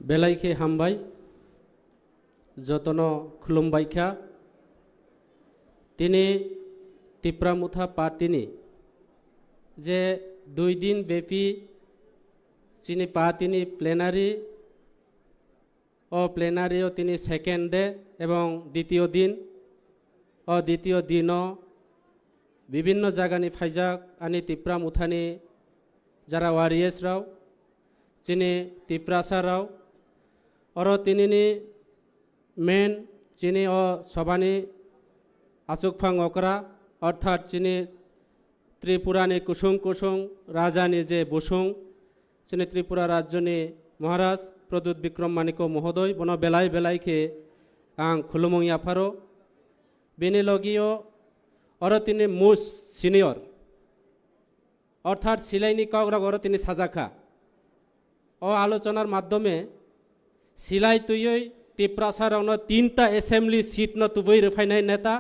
बेलाइखे हामबाय जतन खुलुमबायखा तिनी तिप्रामुथा पार्टीनि जे 2 दिन ब्यापी चिनी पार्टीनि प्लेनारी प्लेनारिओ तिनी सेकेंड डे एवं द्वितीय दिन विभिन्न जागानि फाइजाक आनी तिप्रामुथानि जारा वारियर्स राव चिनी तिप्रासा राव और तिनी मेन चिनी सबानी आसुकफांग अकरा अर्थात चिनी त्रिपुरानि कुसुं कुसुं राजानि जे बुसुं चिनी त्रिपुरा राज्यनि महाराज प्रद्युत विक्रम मानिको महोदय बनो बेलाय बेलायखे आं खुलुमुं याफारो बेनि लगियो और तिनी मुस सिनियर अर्थात सिलाइनि कग्राग और तिनी साजाखा आलोचनार माध्यमे सिलाई तुयै तिप्रासारावनो 3टा एसेम्बली सीट न तुबै रफायनाय नेता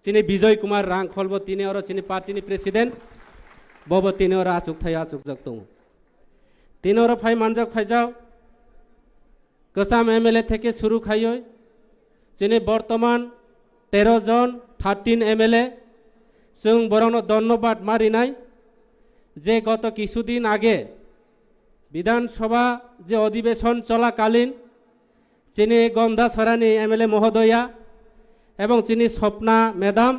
चिनी विजय कुमार रांखलबो तिनी और चिनी पार्टीनि प्रेसिडेंट बबो तिनी और आचुक थाय आचुक जक दङ तिनी और फाय मानजक फायजाव गोसाम एमएलए थेके शुरू खायो चिनी बर्तमान 13 जन 13 एमएलए जों बरनो धन्यवाद मारिनाय जे गत किछुदिन आगे विधानसभा जे अधिवेशन चलाकालीन चिनी गंधासरानी एमएलए महोदया एवं चिनी स्वप्ना मेदाम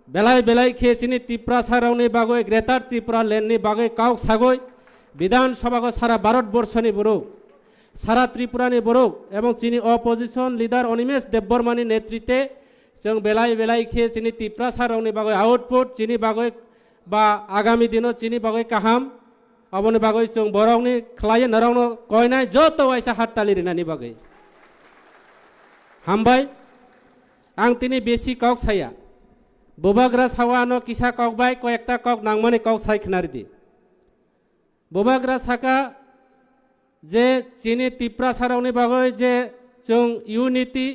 बेलाय बेलायखे चिनी तिप्रासारावनि बागै ग्रेटार त्रिपुरा लैंडनि बागै काउक सागै विधानसभा को सारा भारतवर्षनि बरुक सारा त्रिपुरानि बरुक एवं चिनी अपोजिशन लीडर अनिमेष देबबर्मानि नेतृत्वे जों बेलाय बेलायखे चिनी तिप्रासारावनि बागै आउटपुट चिनी बागै बा आगामी दिनों चिनी बागै काहाम अबनि बागै जों बरावनि खलाय नरावनो कयनाय जत वाइसा हाततालि रिनानि बागै हामबाय आं तिनी बेसी कक साया बोबाग्रा सावानो किसा ककबाय कयेकटा कक नांगमानि कक सायखनारिदि बोबाग्रा साका जे चिनी तिप्रासारावनि बागै जे जों यूनिटी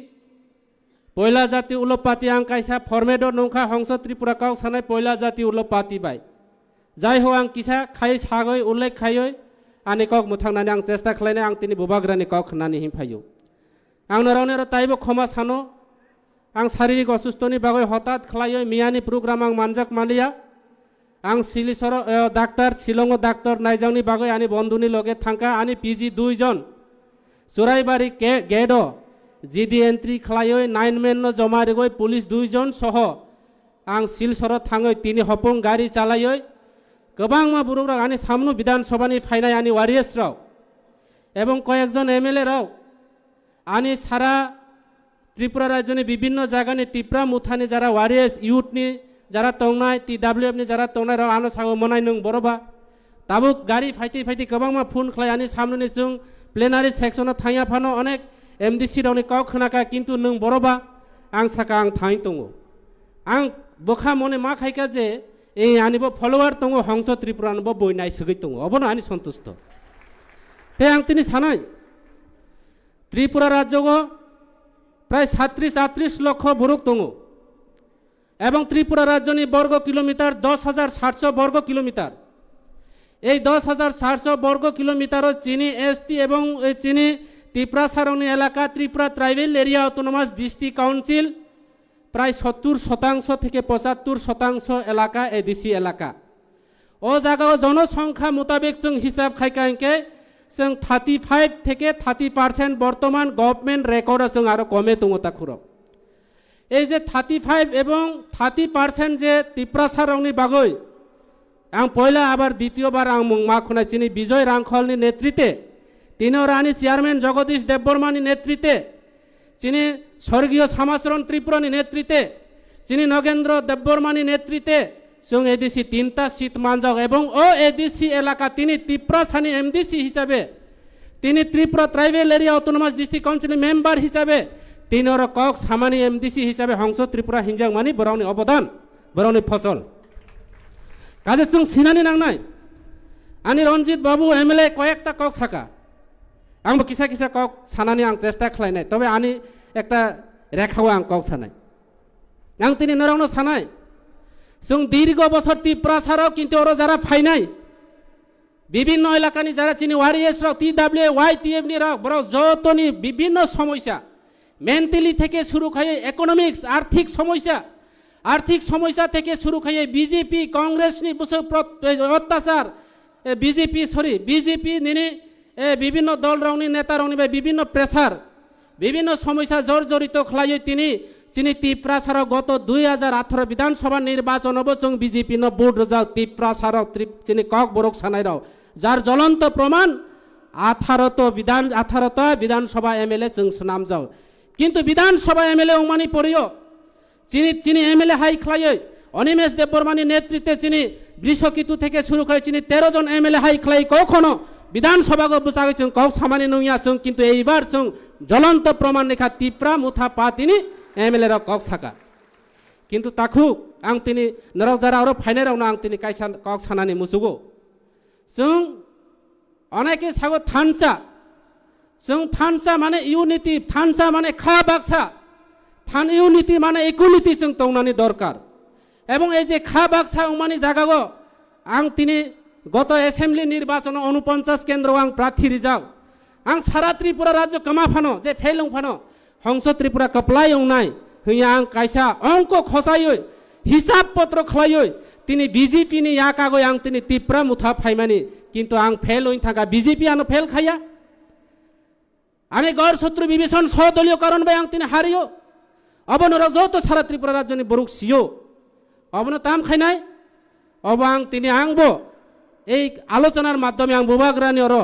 पयला जाति उलपाति आं कायसा फर्मेट नंखा हंस त्रिपुरा कक सानाय पयला जाति उलपाति बाय जाय हो आं किसा खाय सागै उल्लेख खायै आनि कक मुथांनानै आं चेष्टा खालायनाय आं तिनी बोबाग्रानि कक होननानै हिमफायो आं नरावनि आरो ताइबो क्षमा सानो आं शारीरिक असुस्थनि बागै हठात खालायै मियानि प्रोग्राम आं मानजाक मालिया आं सिलिसर डाक्टर शिलंग डाक्टर नायजांनि बागै आनि बंधुनि लगे थांका आनि पिजि 2 जन चुराइबारि गेडो जिडि एंट्री खालायै 9 मेन न जमारिगै पुलिस 2 जन सह आं सिलसर थाङै तिनी हपं गाड़ी चालायै गोबां मा बुरुग्रा आनि सामनु विधानसभानि फायनाय आनि वारियर्स राव एवं कयेकजन एमएलए राव आनि सारा त्रिपुरा राज्यनि विभिन्न जायगानि तिप्रामुथानि जारा वारियर्स यूथनि जारा तंनाय टीडब्ल्यूएफनि जारा तंनाय राव आनो सागो मनाय नों बरबा ताबो गाड़ी फाइति फाइति गोबां मा फोन खालाय आनि सामनुनि जों प्लेनारि सेक्सनाव थांया फानो अनेक एमडीसी रावनि कक खोनाका किन्तु नों बरबा आं साका आं थाङै दङ आं बोखा मने मा खायका जे ए आनिबो फलोवार दङ हंस त्रिपुरानबो बयनाय सगै दङ अबनो आनि सन्तुष्ट ते आं तिनी सानाय त्रिपुरा राज्यगो प्राय 37-38 लक्ष बुरुक दङ एवं त्रिपुरा राज्यनि वर्ग किलोमीटर 10,700 वर्ग किलोमीटर এই 10,700 वर्ग किलोमीटर चिनी एसटी एवं चिनी तिप्रासारावनि एलाका Tripura tribal area autonomous district council प्राय 70% থেকে 75% एलाका एडिसी एलाका ओ जायगायाव जनसंख्या मुताबिक जों हिसाब खायकांके जों 35 থেকে 30% बर्तमान गवर्नमेंट रेकर्ड जों आरो कमे दङ ताखुर এই যে 35 এবং 30% যে तिप्रासारावनि बागै आं पयला आबार द्वितीयबार आं मुंमा खुनाय चिनी विजय रांखलनि नेतृत्वे तिनी रानी चेयरमैन जगदीश देबबर्मानि नेतृत्वे चिनी स्वर्गीय समाचरण त्रिपुरानि नेतृत्वे चिनी नगेंद्र देबबर्मानि नेतृत्वे जों एडिसी 3टा सीट मानजाक एवं ओ एडिसी एलाका तिनी तिप्रासानि एमडीसी हिसाबे तिनी Tripura tribal area autonomous district council member हिसाबे तिनी और कक सामानि एमडीसी हिसाबे हंस त्रिपुरा हिंजाक मानि बरावनि अवदान बरावनि फसल काजे जों सिनानि नांनाय आनि रंजित बाबू एमएलए कयेकटा कक साका आंबो किसा किसा कक सानानि आं चेष्टा खालायनाय तबे आनि एकटा रेखाव आं कक सानाय आं तिनी नरावनो सानाय जों दीर्घ बছर तिप्रासाराव किन्तु और जारा फायनाय বিভিন্ন এলাকানি যারা চিনি ওয়ারিএস রাও TWA YTF নি রাও বড় যতনি বিভিন্ন সমস্যা মেন্টালি থেকে শুরু করে ইকোনমিক্স আর্থিক সমস্যা থেকে শুরু করে বিজেপি কংগ্রেস নি বসে অত্যাচার বিজেপি নিনি বিভিন্ন দল রংনি নেতা রংনি বিভিন্ন প্রেসার বিভিন্ন সমস্যা জর্জরিত খাইয়ে তিনি ত্রিপ্রাসার গত 2018 বিধানসভা নির্বাচন অবচং বিজেপি ন ভোট যাও ত্রিপ্রাসার তিনি কক বরক সানাই রাও যার জ্বলন্ত প্রমাণ 18টা বিধানসভা এমএলএ जों নাম যাও কিন্তু বিধানসভা এমএলএ ওমানি পড়িও চিনি এমএলএ হাই খাইয়ে অনিমেষ দেববর্মানি নেতৃত্বে চিনি বৃষকিতু থেকে শুরু করে চিনি 13 জন এমএলএ হাই খাই কখনো বিধানসভাকে বুঝাগে जों কক সামানি নইয়া जों কিন্তু এইবার जों জ্বলন্ত প্রমাণ লেখা ত্রিপ্রা মুথা পা তিনি এমএলএ রা কক সাকা কিন্তু তাকু আং তিনি নরক যারা আরো ফাইনাল রাও না আং তিনি কাইসা কক সানানি মুসুগো जों অনেকে সাগো थानसा माने इउनिटी थानसा माने खा बाक्सा थान इउनिटी माने इक्वालिटी जों तंनानि दरकार एवं এই যে खा बाक्सा उमानि जागागो आं तिनि गत एसेम्बली निर्वाचन 49 केन्द्र आं प्रार्थी रिजाव आं सारा त्रिपुरा राज्य कमाफानो जे फेलुं फानो हंस त्रिपुरा कपलाय उनाय हैया आं कायसा अंक खसायो हिसाब पत्र खलायो तिनि बीजेपी नि याकागो आं तिनि त्रिपुरा मुथा फाइमानि किन्तु आं फेल होइन थाका बीजेपी आनो फेल खाया आने गौर शत्रु विभीषण सदलीय कारण भाई आं तिनि हारियो अब नर जो सारा त्रिपुरा राज्यनि बरुक सियो अब न ताम खाइनाय अब आं तिनि आंबो এই আলোচনার মাধ্যমে আং বুবাগ্রানি অর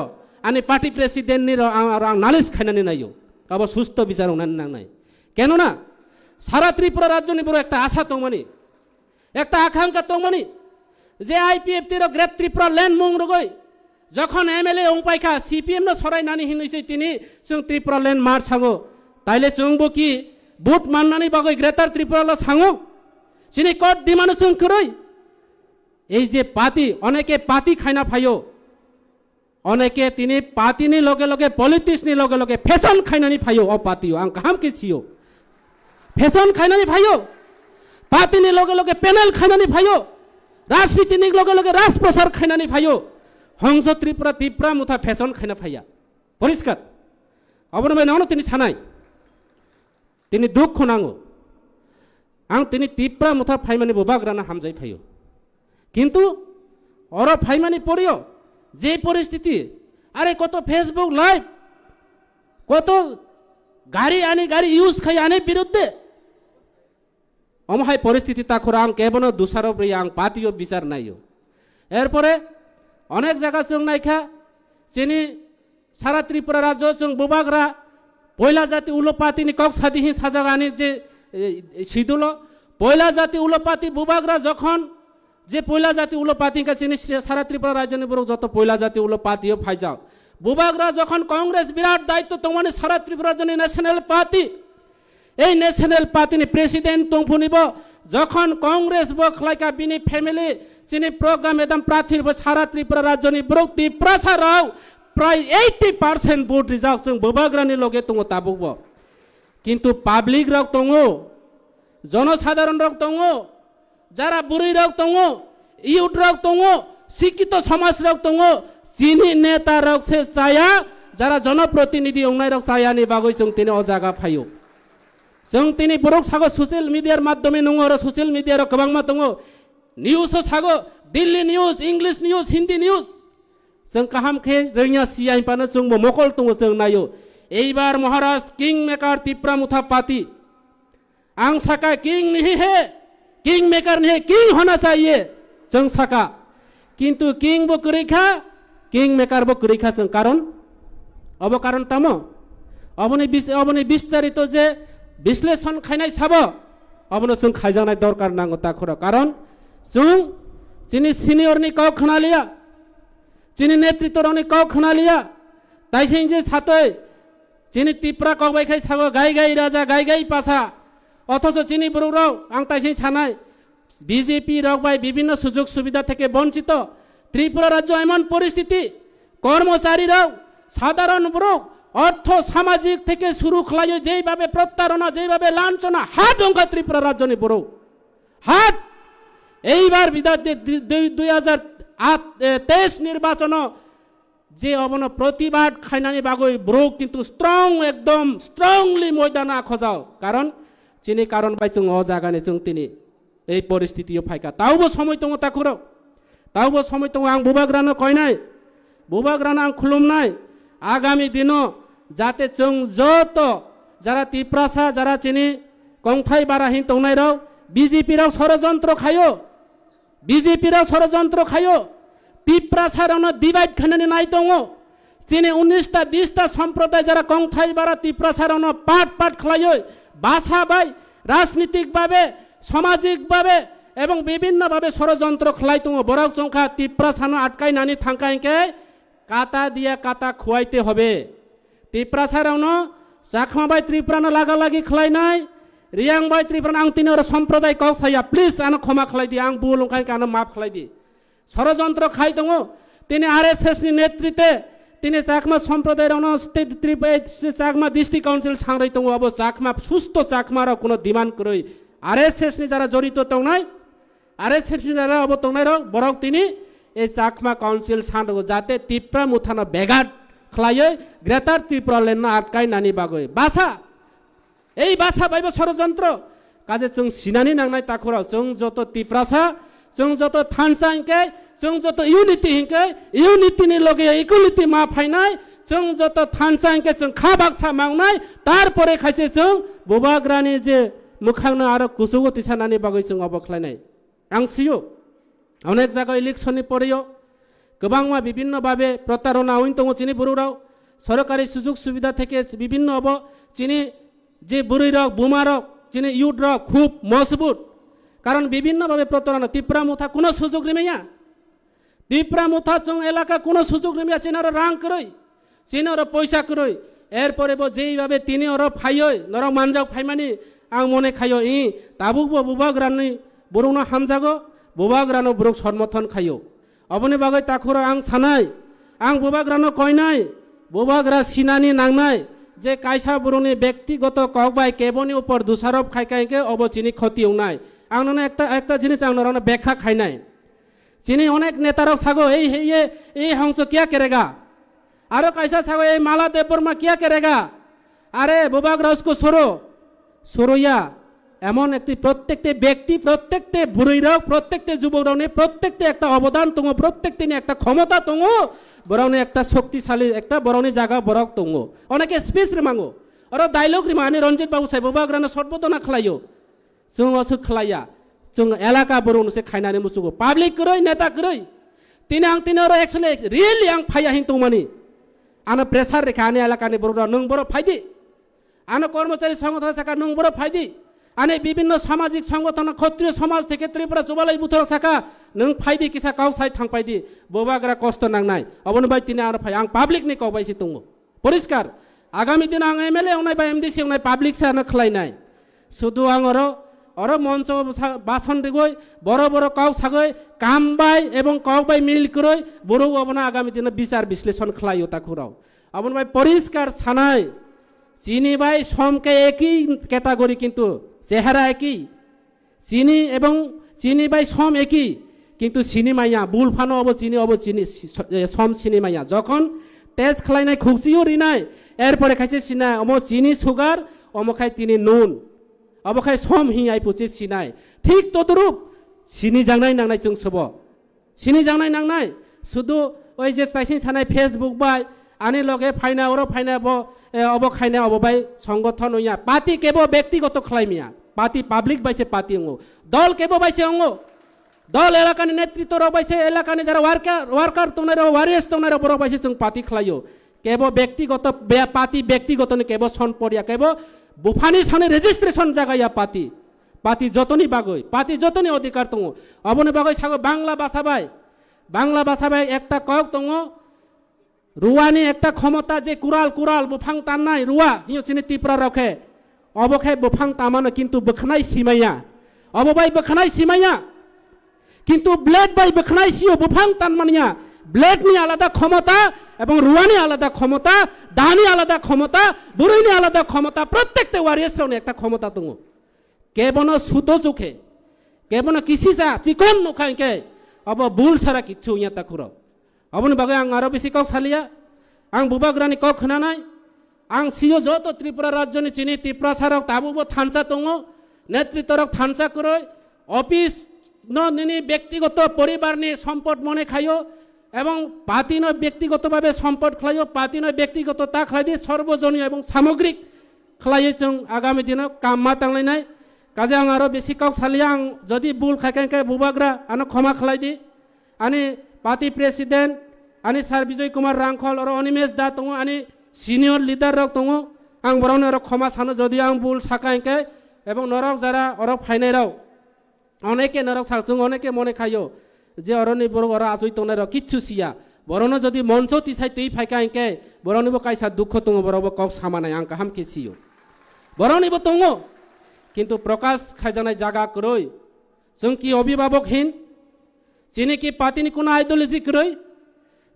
আনি পার্টি প্রেসিডেন্ট নি আং নালিশ খাইনানি নাইও अब সুস্থ বিচার উনানি নাংনাই কেন না সারা ত্রিপুরা রাজ্যনি বড় একটা আশা তংমানি একটা আকাঙ্ক্ষা তংমানি যে আইপিএফ तिर গ্রেট ত্রিপুরা ল্যান্ড মংরগই যখন এমএলএ ওংপাইখা সিপিএম ন সরাই নানি হিনইসै তিনি जों ত্রিপুরা ল্যান্ড মার সাগো তাইলে जोंबो কি বুট মাননানি বাগৈ গ্রেটার ত্রিপুরা ল সাঙো চিনি কট দিমানো जों করই এই যে পাতি অনেকে পাতি খাইনা ফাইও অনেকে তিনি পাতিনি লগে লগে পলিটিক্সনি লগে লগে ফ্যাশন খাইনানি ফাইও অ পাতিও আং কাহাম কি ছিও ফ্যাশন খাইনানি ফাইও পাতিনি লগে লগে প্যানেল খাইনানি ফাইও রাজনীতিনি লগে লগে রাজপ্রসার খাইনানি ফাইও হংস ত্রিপুরা ত্রিপুরা মুথা ফ্যাশন খাইনা ফাইয়া পরিষ্কার অবনমে নন তিনি ছানাই তিনি দুঃখ নাঙো আং তিনি ত্রিপুরা মুথা ফাইমানি বুবাগ্রানা হামজাই ফাইও কিন্তু ওরা ফাইমানি পড়িও যে পরিস্থিতি আরে কত ফেসবুক লাইভ কত গাড়ি ইউজ খাই আনে বিরুদ্ধে অমহাই পরিস্থিতি তাখর আং কেবল দুসারব রে আং পাতিও বিচার নাইও এরপরে অনেক জায়গা जों নাইখা চিনি সারা ত্রিপুরা রাজ্য जों বুবাগ্রা পয়লা জাতি উলোপাতিনি কক সাদিহি সাজাগানি যে সিদুল পয়লা জাতি উলোপাতি বুবাগ্রা যখন যে পয়লা জাতি উলোপাতি কা চিনি সারা ত্রিপুরা রাজ্যনি বড় যত পয়লা জাতি উলোপাতিও ফাইজাও বুবাগ্রা যখন কংগ্রেস বিরাট দায়িত্ব তোমানি সারা ত্রিপুরা জনি ন্যাশনাল পার্টি এই ন্যাশনাল পার্টিনি প্রেসিডেন্ট তংফুনিব যখন কংগ্রেস বখলাইকা বিনি ফ্যামিলি চিনি প্রোগ্রাম একদম প্রার্থীর সারা ত্রিপুরা রাজ্যনি বড় ত্রিপ্রাসারাও প্রায় 80% ভোট রিজাল্ট जों বুবাগ্রানি লগে তঙ্গ তাবুব কিন্তু পাবলিক রক তঙ্গ জনসাধারণ রক তঙ্গ যারা বুড়ি রক তঙ্গ ইউট রক তঙ্গ শিক্ষিত সমাজ রক তঙ্গ চিনি নেতা রক সে চায়া যারা জনপ্রতিনিধি অংনাই রক চায়ানি বাগৈ जों তিনি অজাগা ফাইও जों তিনি বরক সাগো সোশ্যাল মিডিয়ার মাধ্যমে নঙ্গ আর সোশ্যাল মিডিয়ার কবাংমা তঙ্গ নিউজ সাগো Delhi news English news Hindi news जों কাহাম খে রইয়া সিআই পানো जों মকল তঙ্গ जों নাইও এইবার মহারাজ কিং মেকার ত্রিপুরা মুথা পাতি आं साका किंग नहीं है किंग मेकर नहीं है किंग होना चाहिए जों साका किंतु किंग बो करेखा किंग मेकर बो करेखा जों कारण अब कारण तामो अबनि विस्तारित जे विश्लेषण खाइनाय साबो अबनो जों खाइजानाय दरकार नांगौ ताखर कारण जों जिनि सिनियरनि काव खनालिया जिनि नेतृत्वनि काव खनालिया ताइसें जे सातै जिनि ত্রিপুরা कबायखाय सागो गाय गाय राजा गाय गाय पासा অথচ চিনি বড়রাও আং তাইসিং ছানাই বিজেপি রকবাই বিভিন্ন সুযোগ সুবিধা থেকে বঞ্চিত ত্রিপুরা রাজ্য এমন পরিস্থিতি কর্মচারীরাও সাধারণ বড় অর্থ সামাজিক থেকে শুরু খলায় যেইভাবে প্রত্যারণা যেইভাবে লাঞ্ছনা হাত অঙ্কা ত্রিপুরা রাজ্য নি বড় হাত এইবার বিধান তেজ নির্বাচন যে অবন প্রতিবাদ খাইনানি বাগৈ ব্রোক কিন্তু স্ট্রং একদম স্ট্রংলি ময়দানা খোঁজাও কারণ চিনি কারণ বাই जों অ জাগানে जों তিনি এই পরিস্থিতিও ফাইকা তাওবো সময় দङ তাকুরাও তাওবো সময় দङ आं बुबाग्रानो কয়নাই बुबाग्रानो आं खुलुमनाय आगामी दिनों जाते जों जत যারা তিপ্রাসা যারা চিনি কংথাই বারাহিন দंनाय राव বিজেপি রাव ষড়যন্ত্র খায়ো বিজেপি রাव ষড়যন্ত্র খায়ো তিপ্রাসারানো ডিভাইড খানানি নাই দङ চিনি 19টা 20টা সম্প্রদায় যারা কংথাই বারা তিপ্রাসারানো পাট পাট খালাयो ভাষা বাই রাজনৈতিকভাবে সামাজিকভাবে এবং বিভিন্নভাবে ষড়যন্ত্র খালাই দङ বরক জংখা তিপ্রাসানো আটকাইনানি থাঙ্কাইকে কাটা দিয়া কাটা খুয়াইতে হবে তিপ্রাসারানো জাখমাবাই ত্রিপুরাनो লাগা লাগি খালাইनाय रियांबाई ত্রিপুরা आं तिनी সম্প্রদায় কক থাইয়া প্লিজ आनो क्षमा खालायदि आं बुलुंखाय आनो माफ खालायदि ষড়যন্ত্র খাই दङ তিনি आरएसएस नि नेतृत्वे তিনি চাকমা সম্প্রদায়রানো চাকমা ডিস্ট্রিক্ট কাউন্সিল সাংরাই दङ अब চাকমা সুস্থ চাকমার কোনো ডিমান্ড কই आरएसएस नि যারা জড়িত দंनाय आरएसएस नि যারা अब दंनाय र बरक তিনি এই চাকমা কাউন্সিল সাংরাগो जाते ত্রিপুরা मुथानो बेगाट খালাयो গ্রেটার ত্রিপুরা লেন আটকাইनानि बागै भाषा এই ভাষা বাইবে ষড়যন্ত্র কাজে जों सिनानि नांनाय ताखुराव जों जत ত্রিপুরাসা जों जत थानसा हिंके जों जत इउनिटी हिंके इउनिटीनि लगे इक्वालिटी मा फाइनाय जों जत थानसा हिंके जों खा बाक्सा मावनाय तारपरे खायसे जों बुबाग्रानि जे मुखांनो आरो कुसुगो तिसानानि बागै जों अबख्लायनाय आं सियो अनेक जायगा इलेक्शननि परेयो गोबांमा বিভিন্নভাবে প্রতারণা হইন दङ চিনি বড়রাও সরকারি সুযোগ সুবিধা থেকে বিভিন্ন অব চিনি যে বুড়িরক বুমারক চিনি ইউডরক খুব মজবুত কারণ বিভিন্নভাবে প্রতারণা ত্রিপুরা মুথা কোনো সুযোগ নিমেয়া ত্রিপুরা মুথা जों এলাকা কোনো সুযোগ নিমেয়া চিনার রাং করই চিনার পয়সা করই এরপরে যেইভাবে তিনি ওর ফাইয় নর মানজাও ফাইমানি आं মনে খাইও ই তাবুকবো বুবাগ্রানি বড়নো হামজাগো বুবাগ্রানো বুরক সমর্থন খাইও अबनि बागै ताखुरा आं सानाय आं बुबाग्रानो कयनाय बुबाग्रा सिनानि नांनाय जे कायसा बर'नि व्यक्तिगत ककबाय केबनि ऊपर दोषारोप खायखायके अब चिनि क्षति उनाय आं नोनो একটা জিনিস आं नोनो ব্যাখ্যা খাইনাय চিনি অনেক নেতারক সাগো এই हंस क्या करेगा आरो कायसा सागो এই माला देवबर्मा क्या करेगा अरे बुबाग्रा उसको सरोया এমন একটি প্রত্যেকটি ব্যক্তি প্রত্যেকটি বুড়িরাও প্রত্যেকটি যুবকরাও প্রত্যেকটি একটা অবদান দङ প্রত্যেকটি একটা ক্ষমতা দङ বরং একটা শক্তিশালী একটা বরংনি জায়গা বরক দङ অনেকে স্পিচ রিমাঙ্গো আর ডায়লগ রিমানি রঞ্জিত বাবু সাহেব বুবাগ্রাनो সর্বদনা খালাयो जों असो खालाया जों एलाका बरौनो से खायनानै मुसुगो पाब्लिक करई नेता करई तिनी आं तिनी और एक्चुअली रियली आं फाया हिं दंमानि आनो प्रेसार रेखा आनि एलाकानि बर'रा नों बर' फायदि आनो कर्मचारी संगठन शाखा नों बर' फायदि आने विभिन्न सामाजिक संगठन क्षत्रिय समाज থেকে ত্রিপুরা जुबालाय बुथर शाखा नों फायदि किसा गाव साइ थांफायदि बुबाग्रा कष्ट नांनाय अबन बाय तिनी आरो फाय आं पाब्लिक नि कबायसि दङ परिष्कार आगामी दिन आं एमएलए एवनाय बा एमडिसि एवनाय पाब्लिक सानो खलायनाय शुधु आं और मंच भाषण दिगय बड़ बड़ काउ सागय कामबाय एवं कबाय मिल करय बड़ अबना आगामी दिन विचार विश्लेषण खलायो ताखुराव अबन बाय परिष्कार सानाय चिनी बाय समके एकई कैटागरी किन्तु চেহারা একই চিনি এবং চিনি বাই সম একই কিন্তু সিনেমাইয়া বুলফানো অব চিনি সম সিনেমাইয়া যখন তেজ খালাইনাই খুকচিও রিনাই এরপরে খাইছে সিনা অম চিনি সুগার অমখাই তিনি নুন অবখাই সম হিয়াই পুচি সিনাই ঠিক তদরূপ সিনি জাংনাই নাংনাই जों सब সিনি জাংনাই নাংনাই শুধু ওই যে তাইসিন সানাই ফেসবুক বাই आने लगे फाइना और फाइना अब खाइना अब बाय संगठन होया पार्टी केबो व्यक्तिगत खलाइमिया पार्टी पब्लिक बाइसे पार्टी होंगो दल केबो बाइसे होंगो दल एलाकानि नेतृत्व र बाइसे एलाकानि जरा वार्कार तोनारो वारियस तोनारो बर बाइसे जों पार्टी खलायो केबो व्यक्तिगत पार्टी व्यक्तिगत ने केबो सन परिया केबो बुफानि साने रेजिस्ट्रेशन जागाया पार्टी जतनि बागै पार्टी जतनि अधिकार दङ अबनि बागै सागो बांला भाषा बाय एकटा कक दङ रुवानी एकटा क्षमता जे कुराल बुफां ताननाय रुवा हियो चिनि टिप्रा रखे अबखाय बुफां तामानो किन्तु बखनाय सिमाया अबबाय बखनाय सिमाया किन्तु ब्लेड बाय बखनाय सियो बुफां तानमानिया ब्लेड नि आलादा क्षमता एवं रुवानी आलादा क्षमता दानी आलादा क्षमता बुरैनि आलादा क्षमता प्रत्येकटा वारियसरावनो एकटा क्षमता दङ केबनो सुतो जुखे केबनो किसिसा चिकन नुखायके अब बुल सारा किच्छु इया ताखुर अबनि बागै आं आरो बेसि कक सालिया आं बुबाग्रानि कक खोनानाय आं सियो जत त्रिपुरा राज्यनि चिनि त्रिपुरा सारक ताबुबो थानसा दङ नेतृत्वरक थानसा करय अफिस नि व्यक्तिगत परिवारनि सम्पद मने खायो এবং পাতিন ব্যক্তিগতভাবে সম্পদ খাইও পাতিন ব্যক্তিগত তা খাই দিয়ে সর্বজনীয় এবং সামগ্রিক খাইয়ে जों আগামী দিনে কাম মাতাংলাইনাই কাজে आं आरो बेसि कक सालिया आं जदि बुल खायखाय बुबाग्रा आनो क्षमा खालायदि आनि पार्टी प्रेसिडेंट आनि सार विजय कुमार रांखल और अनिमेश दा दङ आनि सिनियर लिडार रक दङ आं बरावनो आरो क्षमा सानो जदि आं बुल साखायखाय এবং नरक जारा और फाइनाय राव अनेके नरक साजों अनेके मने खायो যে অরণি বড় ওরা আজই তোনার কিচ্ছু সিয়া বরণ যদি মঞ্চ তিসাই তুই ফাইকা আঙ্কে বরণিব কাইসা দুঃখ তুঙ বরব কক সামানায় আঙ্কা হাম কেছিও বরণিব তুঙ কিন্তু প্রকাশ খাইজানায় জায়গা করই जों কি অভিভাবকহীন চিনি কি পাতিনি কোনো আইডিওলজি করই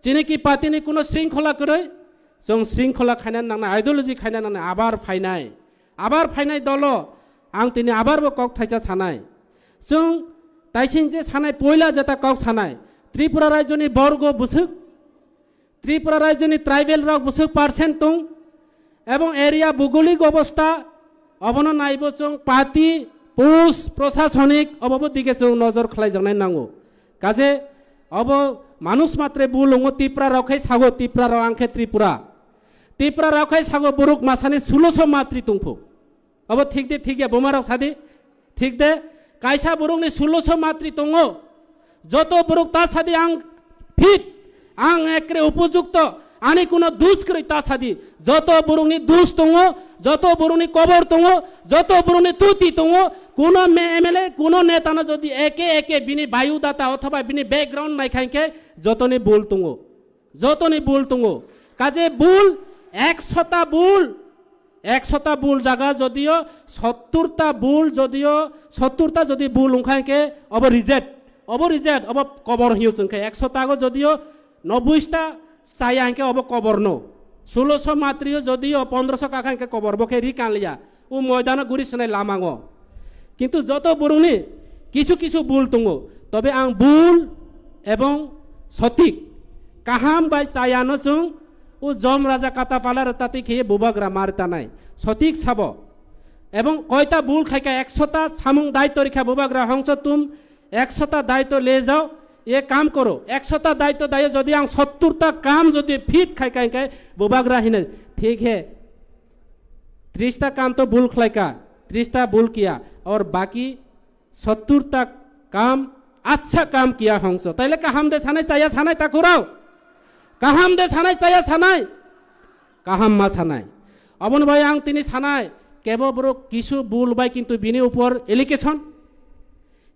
চিনি কি পাতিনি কোনো শৃঙ্খলা করই जों শৃঙ্খলা খাইনান নানা আইডিওলজি খাইনান নানা আবার ফাইনাই দল आं তিনি আবারবো কক থাইছা সানায় जों তাইছিন যে সানায় পয়লা যেটা কক সানায় ত্রিপুরা রাজ্যনি বর্গ বুসুক ত্রিপুরা রাজ্যনি ট্রাইবেল রক বুসুক পার্সেন্ট তুং এবং এরিয়া ভৌগোলিক অবস্থা অবন নাইব जों পাতি পুস প্রশাসনিক অবব দিকে जों নজর খালাই জানাই নাঙ্গো কাজে অব মানুষ মাত্রে বুলঙ্গ ত্রিপুরা রখাই সাগো ত্রিপুরা র আংখে ত্রিপুরা রখাই সাগো বরুক মাসানি 1600 মাতৃ তুংফু অব ঠিক দে বোমা রক সাদি ঠিক দে কাইসা বরুংনি 1600 মাতৃ দङ যত বরুক তা সাদি आं फिट आं एकरे उपयुक्त आनि कोनो दुस करै ता सादी যত বরুংনি দুস दङ যত বরুংনি কবর दङ যত বরুংনি তুতি दङ কোনো এমএলএ কোনো নেতানো যদি একে বিনি বায়ুদাতা অথবা বিনি ব্যাকগ্রাউন্ড নাই খাইকে যতনি বুল दङ কাজে বুল 100টা বুল জায়গা যদিও 70টা বুল যদিও 70টা যদি বুল উখাইকে অব রিজেক্ট অব কবর হিউ जोंखे 100টা যদিও 90টা চাই আংকে অব কবর নো 1600 মাত্রিও যদিও 1500 কাখাইকে কবর বকে রি কানলিয়া ও ময়দান গুরি সনাই লামাঙ্গ কিন্তু যত বরুনি কিছু বুল দङ তবে आं বুল এবং সঠিক কাহাম বাই চায়ানো जों ও জম রাজা কাতাপালার তাতে খেয়ে বুবাগ্রা মারতা নাই সঠিক সাব এবং কয়টা বুল খাইকা 100টা সামুং দায়িত্ব রেখা বুবাগ্রা হংস তুম 100টা দায়িত্ব লে যাও এ কাম করো 100টা দায়িত্ব দায় যদি আং 70টা কাম যদি ফিট খাইকা বুবাগ্রা হিনে ঠিক হে 30টা কাম তো বুল খাইকা 30টা बुल किया और बाकी 70টা काम अच्छा काम किया हंस ताइले काहाम दे सानाय चाया सानाय ताकुराव काहाम दे सानाय चाया सानाय काहाम मा सानाय अबन भाई आं तिनि सानाय केबो बरो किछु बुल बाय किन्तु बिनि ऊपर एलिगेशन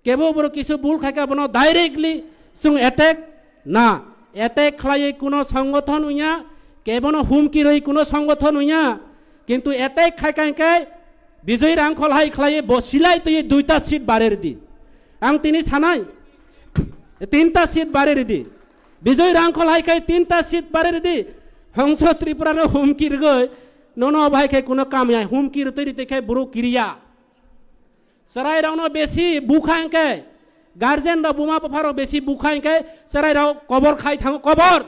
केबो बरो किछु बुल खायका बनो डाइरेक्टली जों अटैक ना अटैक खालाय कोनो संगठन उया केबनो हुमकी रही कोनो संगठन उया किन्तु अटैक खायका विजय रांखल हाई खालाय बसिलाय तो ये 2टा सीट बारेर दि आं तिनि सानाय 3टा सीट बारेर दि विजय रांखल हाई खाय 3टा सीट बारेर दि हंस त्रिपुरा रो हुमकी गय ननो भाई खाय कोनो काम या हुमकी तैरि देखाय बुरु क्रिया सराय रावनो बेसी बुखांके गार्जियन रो बुमा बफारो बेसी बुखांके सराय राव कबर खाय थांगो कबर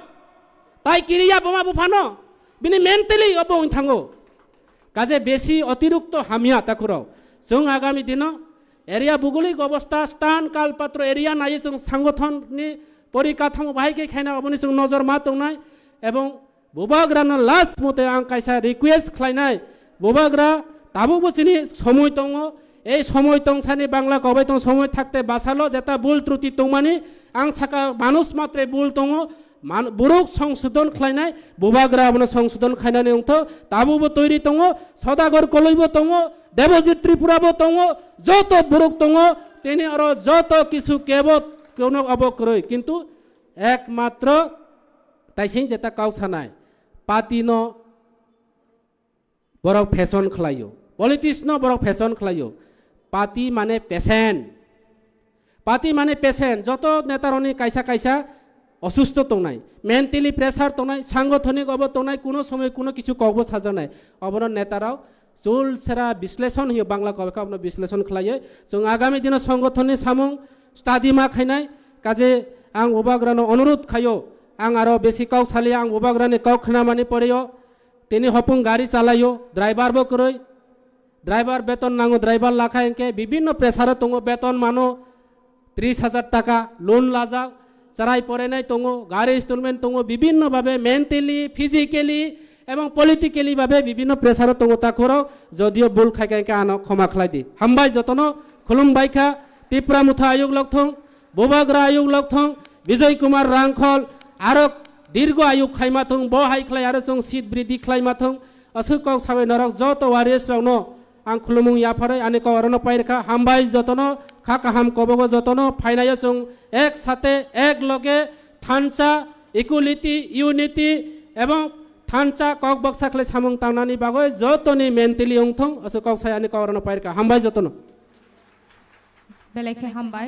ताई क्रिया बुमा बुफानो बिनि मेन्टली अबो थांगो কাজে বেশি অতিরিক্ত হামিয়া তাকুরাও जों आगामी दिन एरिया भौगोलिक अवस्था स्थान कालपात्र एरिया नाय जों संगठननि परिकाठामो बाहायके खायना अबनि जों नजर मा दंनाय एवं बुबाग्रानो लास्ट मते आं कायसा रिक्वेस्ट खालायनाय बुबाग्रा ताबो बसिनि समय दङ এই সময় তংসানি বাংলা কবে তো সময় থাকতে বাসালো যেটা ভুল ত্রুটি তংমানি আং সাকা মানুষ মাত্রে ভুল দङ বুরুক সংশোধন খাইনাই বুবাগ্রা আপনা সংশোধন খাইনানি অংথ তাবুবো তৈরি দङ সদাগর কলইবো দङ দেবজিৎ ত্রিপুরাবো দङ যত বুরুক দङ তিনি আর যত কিছু কেব কোন অবক্রয় কিন্তু একমাত্র তাইসিন যেটা কাউসানাই পাতিনো বড় ফ্যাশন খালাইও পলিটিক্সনো বড় ফ্যাশন খালাইও পাতি মানে পেশেন্ট যত নেতারনি কাইসা কাইসা অসুস্থ তংনাই মেন্টালি প্রেসার তংনাই সাংগঠনিক অব তংনাই কোনো সময় কোনো কিছু কব সাজানাই অবর নেতারাও চুল সেরা বিশ্লেষণ হইও বাংলা কবে আপনার বিশ্লেষণ খালাইয়ে जों আগামী দিন সংগঠনের সামুং স্টাডি মা খাইনাই কাজে आं उबाग्रानो अनुरोध खायो आं आरो बेसी कौक साली आं उबाग्रानि कौक खानामानि परेयो तिनी हपुं गाड़ी चालायो ड्राइवर बो करई ड्राइवर बेतन नांगो ड्राइवर लाखा इनके विभिन्न प्रेसार तंगो बेतन मानो 30,000 टाका लोन लाजा चराई परे नहीं तंगो गाड़ी इनस्टलमेंट तंगो विभिन्न भावे मेंटली फिजिकली एवं पलिटिकली भावे विभिन्न प्रेसार तंगो ताखरो जदियो बुल खाइका इनके आनो क्षमा खलाई दी हामबाय जतनो खुलुम बाइखा तिप्रा मुथा आयोग लगथं बोबाग्रा आयोग लगथं विजय कुमार रांखल आरो दीर्घ आयु खाइमाथं ब हाइख्लाय आरो जों सीट बृद्धि खालायमाथं असुकौ सावे नरक जत वारिस रावनो आं खुलुमुं याफारै आनि कवरनो पाइरखा हामबाय जतनो खाका हाम कबगो जतनो फाइनाय जों एक साथे एक लगे थानसा इक्वालिटी यूनिटी एवं थानसा कक बक्साखले सामुं तांनानि बागै जतनि मेन्टेलि उंथं असुकौ साय आनि कवरनो पाइरखा हामबाय जतनो बेलेखे हामबाय।